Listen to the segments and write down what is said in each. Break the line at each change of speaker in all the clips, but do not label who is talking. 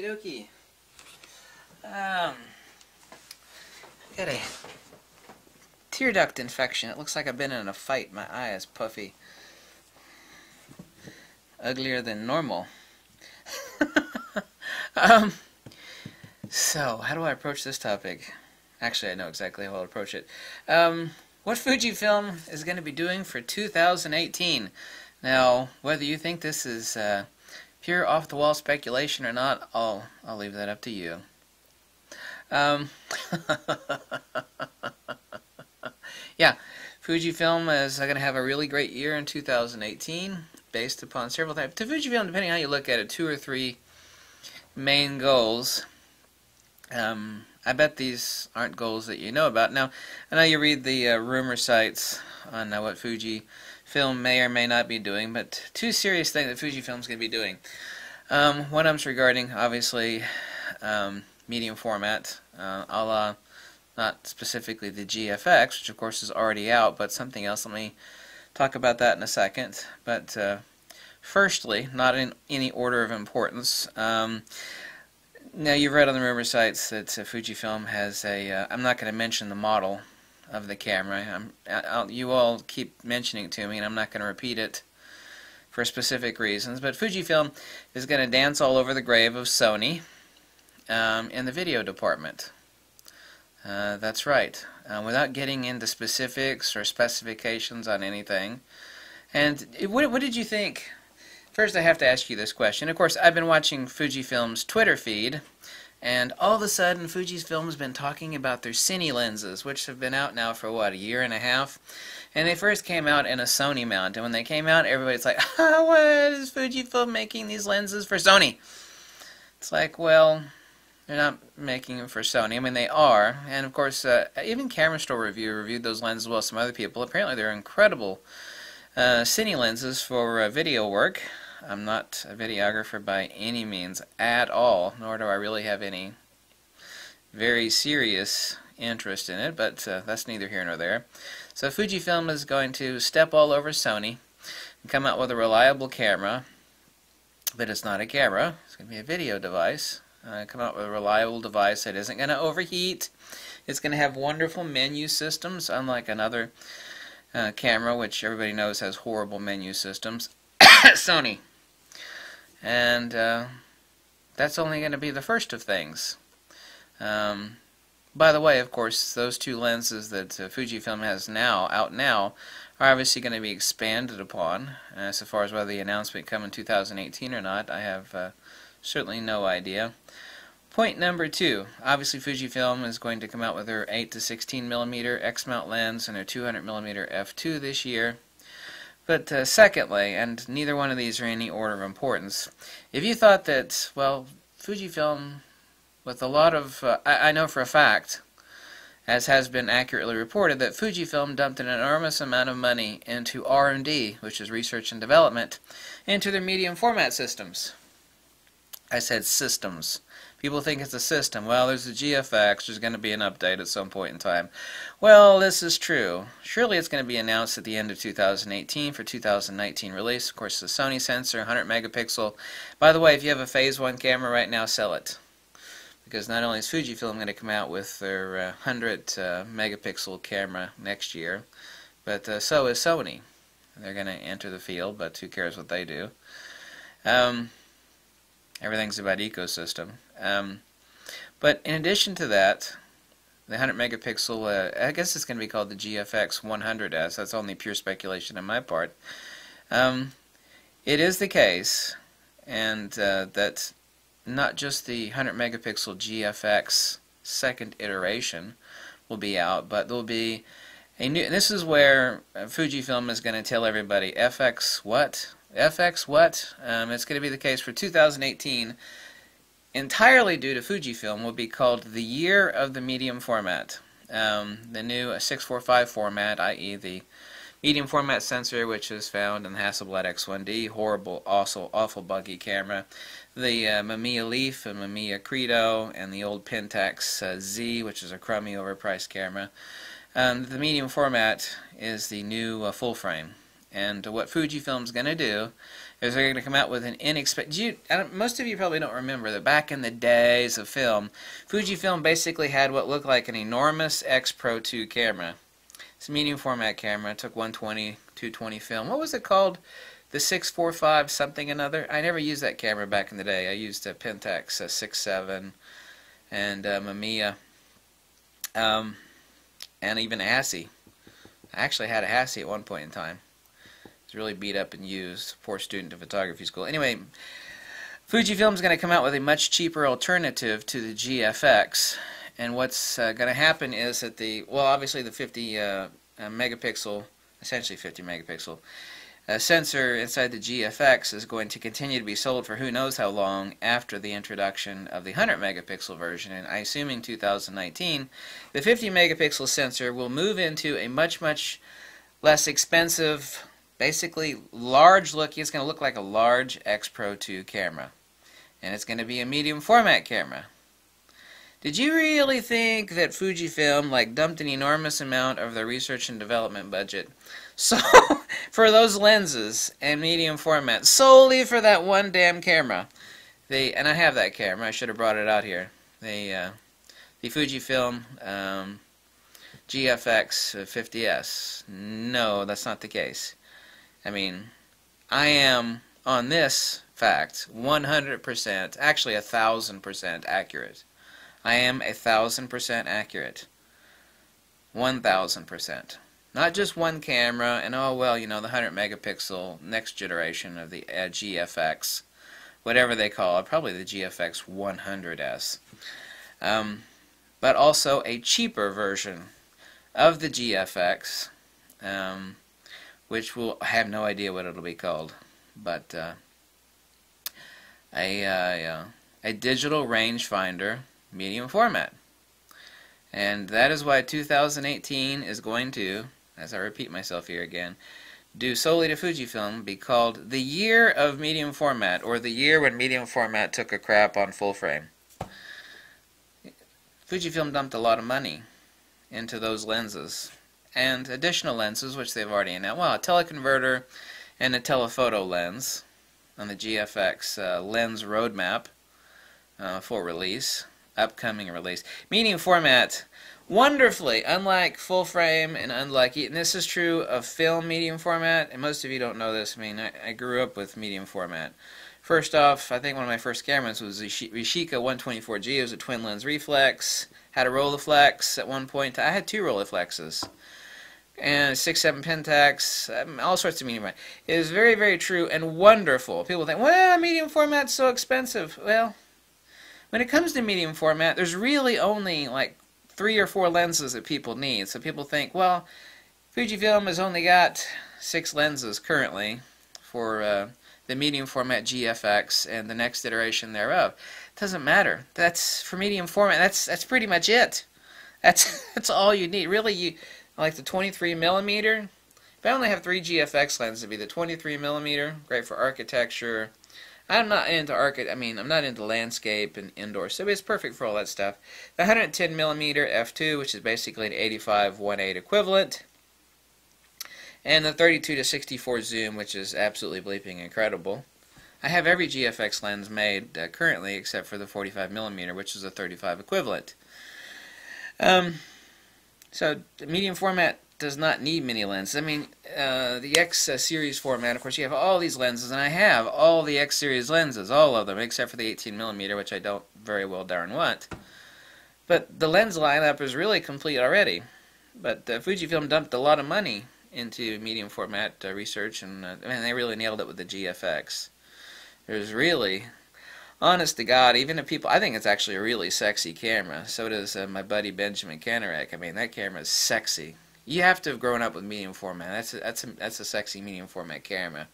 Okie dokie. I got a tear duct infection. It looks like I've been in a fight. My eye is puffy. Uglier than normal. So, how do I approach this topic? Actually, I know exactly how I'll approach it. What Fujifilm is going to be doing for 2018. Now, whether you think this is pure off-the-wall speculation or not, I'll leave that up to you. Yeah, Fujifilm is going to have a really great year in 2018, based upon several types. To Fujifilm, depending on how you look at it, 2 or 3 main goals. I bet these aren't goals that you know about. Now, I know you read the rumor sites on what Fujifilm may or may not be doing, but 2 serious things that Fujifilm's going to be doing. One of them's regarding, obviously, medium format, a la, not specifically the GFX, which of course is already out, but something else. Let me talk about that in a second. But firstly, not in any order of importance, now, you've read on the rumor sites that Fujifilm has a, I'm not going to mention the model of the camera. You all keep mentioning it to me, and I'm not going to repeat it for specific reasons. But Fujifilm is going to dance all over the grave of Sony in the video department. That's right. Without getting into specifics or specifications on anything. And what did you think? First, I have to ask you this question. Of course, I've been watching Fujifilm's Twitter feed, and all of a sudden, Fujifilm's been talking about their Cine lenses, which have been out now for, what, a year and a half? And they first came out in a Sony mount, and when they came out, everybody's like, what is Fujifilm making these lenses for Sony? It's like, well, they're not making them for Sony. I mean, they are, and of course, even Camera Store Review reviewed those lenses as well as some other people. Apparently, they're incredible Cine lenses for video work. I'm not a videographer by any means at all, nor do I really have any very serious interest in it, but that's neither here nor there. So Fujifilm is going to step all over Sony and come out with a reliable camera, but it's not a camera, it's going to be a video device. Come out with a reliable device that isn't going to overheat. It's going to have wonderful menu systems, unlike another camera, which everybody knows has horrible menu systems. Sony. And that's only going to be the first of things. By the way, of course, those 2 lenses that Fujifilm has out now are obviously going to be expanded upon. So far as whether the announcement come in 2018 or not, I have certainly no idea. Point number 2, obviously Fujifilm is going to come out with their 8 to 16 millimeter X-mount lens and their 200 millimeter f2 this year. But secondly, and neither one of these are in any order of importance, if you thought that, well, Fujifilm, with a lot of, I know for a fact, as has been accurately reported, that Fujifilm dumped an enormous amount of money into R&D, which is research and development, into their medium format systems. I said systems. People think it's a system. Well, there's the GFX. There's going to be an update at some point in time. Well, this is true. Surely it's going to be announced at the end of 2018 for 2019 release. Of course, the Sony sensor, 100 megapixel. By the way, if you have a Phase 1 camera right now, sell it. Because not only is Fujifilm going to come out with their 100 megapixel camera next year, but so is Sony. They're going to enter the field, but who cares what they do. Everything's about ecosystem. But in addition to that, the 100 megapixel, I guess it's going to be called the GFX 100S. That's only pure speculation on my part. It is the case, and that not just the 100 megapixel GFX second iteration will be out, but there will be a new, and this is where Fujifilm is going to tell everybody, FX what? FX what? It's going to be the case for 2018, entirely due to Fujifilm, will be called the year of the medium format. The new 645 format, i.e. the medium format sensor, which is found in the Hasselblad X1D, horrible, awful buggy camera. The Mamiya Leaf and Mamiya Credo, and the old Pentax Z, which is a crummy, overpriced camera. The medium format is the new full frame. And what Fujifilm's going to do is they're going to come out with an inexpensive... Most of you probably don't remember that back in the days of film, Fujifilm basically had what looked like an enormous X Pro 2 camera. It's a medium format camera. It took 120, 220 film. What was it called? The 645 something another? I never used that camera back in the day. I used a Pentax 6.7 and Mamiya, and even a Hassie. I actually had a Hassie at one point in time. It's really beat up and used. Poor student of photography school. Anyway, Fujifilm's going to come out with a much cheaper alternative to the GFX. And what's going to happen is that obviously the 50 megapixel, essentially 50 megapixel, sensor inside the GFX is going to continue to be sold for who knows how long after the introduction of the 100 megapixel version. And I assume in 2019, the 50 megapixel sensor will move into a much, much less expensive, basically large looking. It's going to look like a large X Pro 2 camera. And it's going to be a medium format camera. Did you really think that Fujifilm dumped an enormous amount of their research and development budget for those lenses and medium format solely for that one damn camera? And I have that camera. I should have brought it out here. The Fujifilm GFX 50S. No, that's not the case. I mean, I am on this fact 100%, actually 1,000% accurate. I am 1,000% accurate. 1,000%. Not just one camera, and oh well, the 100 megapixel next generation of the GFX, whatever they call it, probably the GFX 100S. But also a cheaper version of the GFX, which I have no idea what it'll be called, but a digital rangefinder medium format. And that is why 2018 is going to, as I repeat myself here again, due solely to Fujifilm, be called the year of medium format, or the year when medium format took a crap on full frame. Fujifilm dumped a lot of money into those lenses and additional lenses which they've already announced. Well, a teleconverter and a telephoto lens on the GFX lens roadmap for release. Upcoming release. Medium format, wonderfully, unlike full frame and and this is true of film medium format, and most of you don't know this. I mean, I grew up with medium format. First off, I think one of my first cameras was the Yashica 124G. It was a twin lens reflex. Had a Rolleiflex at one point. I had 2 Rolleiflexes. And 6.7 Pentax, all sorts of medium format. It is very, very true and wonderful. People think, well, medium format's so expensive. Well, when it comes to medium format, there's really only 3 or 4 lenses that people need. So people think, well, Fujifilm has only got 6 lenses currently for the medium format GFX and the next iteration thereof. It doesn't matter. That's for medium format. That's pretty much it. That's all you need. Really, like the 23 millimeter. If I only have 3 GFX lenses, it'd be the 23 millimeter, great for architecture. I'm not into I'm not into landscape and indoor, so it's perfect for all that stuff. The 110 millimeter f2, which is basically an 85-1.8 equivalent, and the 32 to 64 zoom, which is absolutely bleeping incredible. I have every GFX lens made currently, except for the 45 millimeter, which is a 35 equivalent. So the medium format does not need mini lenses. I mean, the X series format, of course, you have all these lenses, and I have all the X series lenses, all of them, except for the 18 millimeter, which I don't very well darn want. But the lens lineup is really complete already. But Fujifilm dumped a lot of money into medium format research, and they really nailed it with the GFX. There's really, honest to God, even if people, I think it's actually a really sexy camera. So does my buddy Benjamin Kanarek. I mean, that camera is sexy. You have to have grown up with medium format. That's a sexy medium format camera.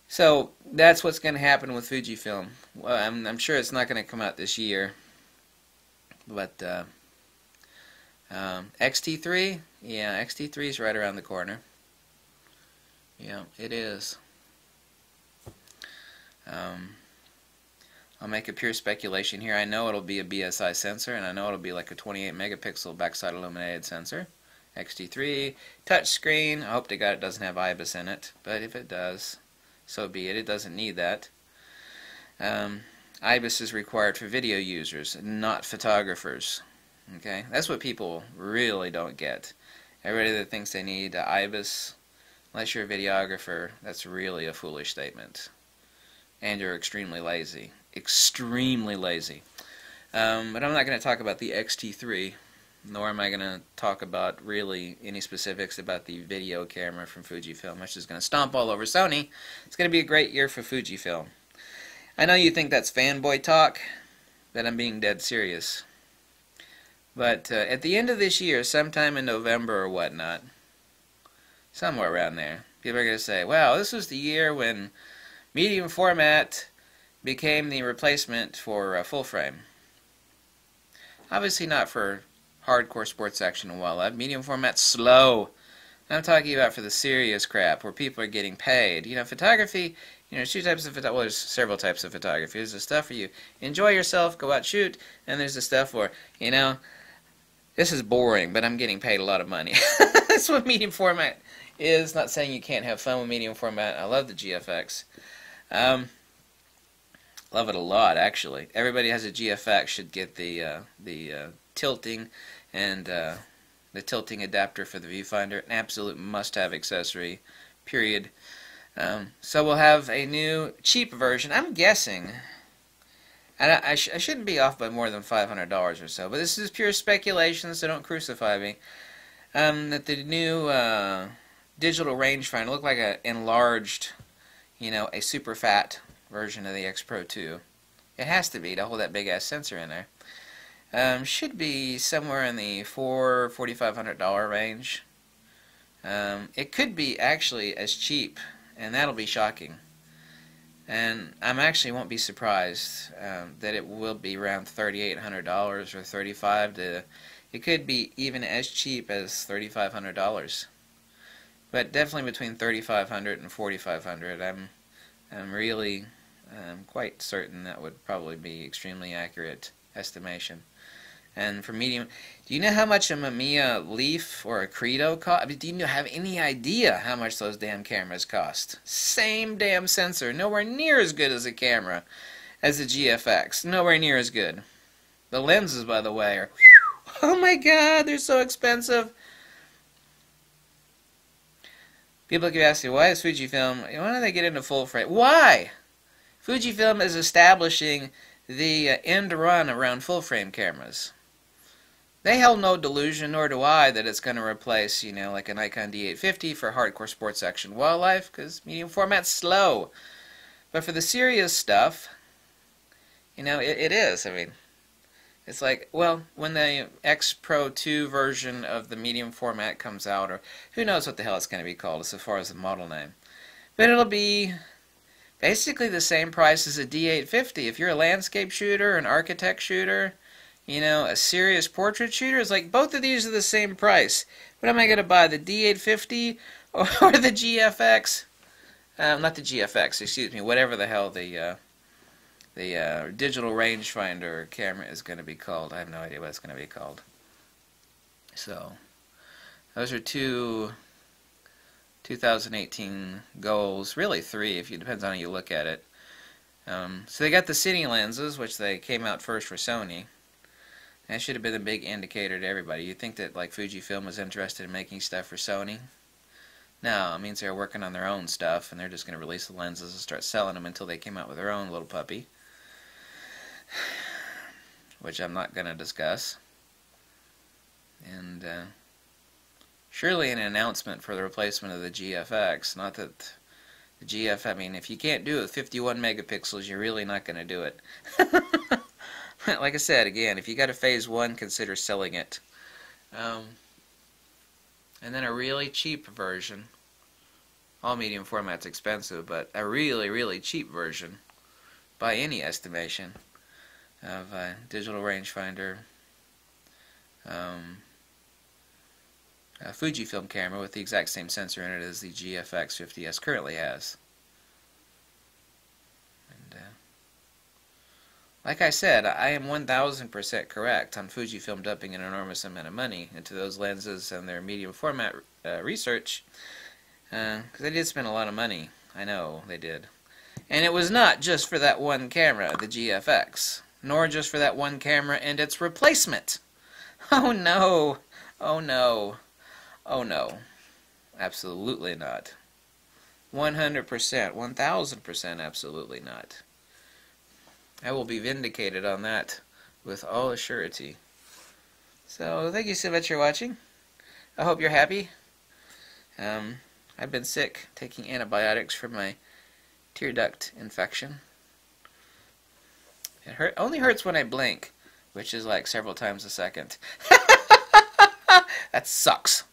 So that's what's going to happen with Fujifilm. Well, I'm sure it's not going to come out this year. But XT3, yeah, XT3 is right around the corner. Yeah, it is. I'll make a pure speculation here. I know it'll be a BSI sensor, and I know it'll be like a 28 megapixel backside illuminated sensor. X-T3, touchscreen. I hope to God it doesn't have IBIS in it, but if it does, so be it. It doesn't need that. IBIS is required for video users, not photographers. Okay, that's what people really don't get. Everybody that thinks they need IBIS, unless you're a videographer, that's really a foolish statement. And you're extremely lazy. Extremely lazy. But I'm not going to talk about the X-T3, nor am I going to talk about really any specifics about the video camera from Fujifilm, which is going to stomp all over Sony. It's going to be a great year for Fujifilm. I know you think that's fanboy talk, but I'm being dead serious. But at the end of this year, sometime in November or whatnot, somewhere around there, people are going to say, wow, this was the year when medium format became the replacement for full frame. Obviously not for hardcore sports action and wildlife. Medium format's slow. I'm talking about for the serious crap where people are getting paid. You know, photography, you know, there's two types of photography. Well, there's several types of photography. There's the stuff where you enjoy yourself, go out, shoot, and there's the stuff where, you know, this is boring, but I'm getting paid a lot of money. That's what medium format is. Not saying you can't have fun with medium format. I love the GFX. Love it a lot, actually. Everybody has a GFX should get the tilting and the tilting adapter for the viewfinder. An absolute must-have accessory, period. So we'll have a new cheap version. I'm guessing, and I shouldn't be off by more than $500 or so, but this is pure speculation, so don't crucify me, that the new digital rangefinder look like an enlarged, you know, a super fat version of the X Pro 2. It has to be to hold that big ass sensor in there. Should be somewhere in the $4,500 range. It could be actually as cheap, and that'll be shocking. And I'm actually won't be surprised that it will be around $3,800 or $3,500 to. It could be even as cheap as $3,500, but definitely between $3,500 and $4,500. I'm really quite certain that would probably be extremely accurate estimation. And for medium, do you know how much a Mamiya Leaf or a Credo cost? I mean, do you have any idea how much those damn cameras cost? Same damn sensor, nowhere near as good as a camera as the GFX. Nowhere near as good. The lenses, by the way, are, oh my god, they're so expensive. People keep asking, why is Fujifilm, why don't they get into full frame? Why? Fujifilm is establishing the end run around full frame cameras. They held no delusion, nor do I, that it's going to replace, you know, like a Nikon D850 for hardcore sports action wildlife, because medium format's slow. But for the serious stuff, you know, it is. I mean, it's like, well, when the X Pro 2 version of the medium format comes out, or who knows what the hell it's going to be called as far as the model name. But it'll be basically the same price as a D850. If you're a landscape shooter, an architect shooter, you know, a serious portrait shooter, it's like both of these are the same price. What am I going to buy, the D850 or the GFX? Not the GFX, excuse me, whatever the hell the digital rangefinder camera is going to be called. I have no idea what it's going to be called. So, those are two 2018 goals, really three if you depends on how you look at it. So they got the cine lenses, which they came out first for Sony. That should have been a big indicator to everybody. You'd think that like Fujifilm was interested in making stuff for Sony. No, it means they're working on their own stuff, and they're just going to release the lenses and start selling them until they came out with their own little puppy, which I'm not going to discuss. And surely an announcement for the replacement of the GFX. Not that the GF, I mean, if you can't do it with 51 megapixels, you're really not going to do it. Like I said, again, if you got a phase 1, consider selling it. And then a really cheap version. All medium format's expensive, but a really, really cheap version, by any estimation, of a digital rangefinder. A Fujifilm camera with the exact same sensor in it as the GFX 50S currently has. And Like I said, I am 1000% correct on Fujifilm dumping an enormous amount of money into those lenses and their medium format research, because they did spend a lot of money. I know they did. And it was not just for that one camera, the GFX, nor just for that one camera and its replacement. Oh no, oh no, oh no, absolutely not. 100%, 1000% absolutely not. I will be vindicated on that with all assurity. So, thank you so much for watching. I hope you're happy. I've been sick, taking antibiotics for my tear duct infection. It only hurts when I blink, which is like several times a second. That sucks.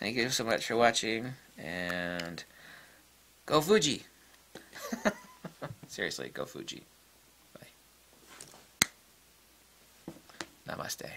Thank you so much for watching, and go Fuji! Seriously, go Fuji. Bye. Namaste.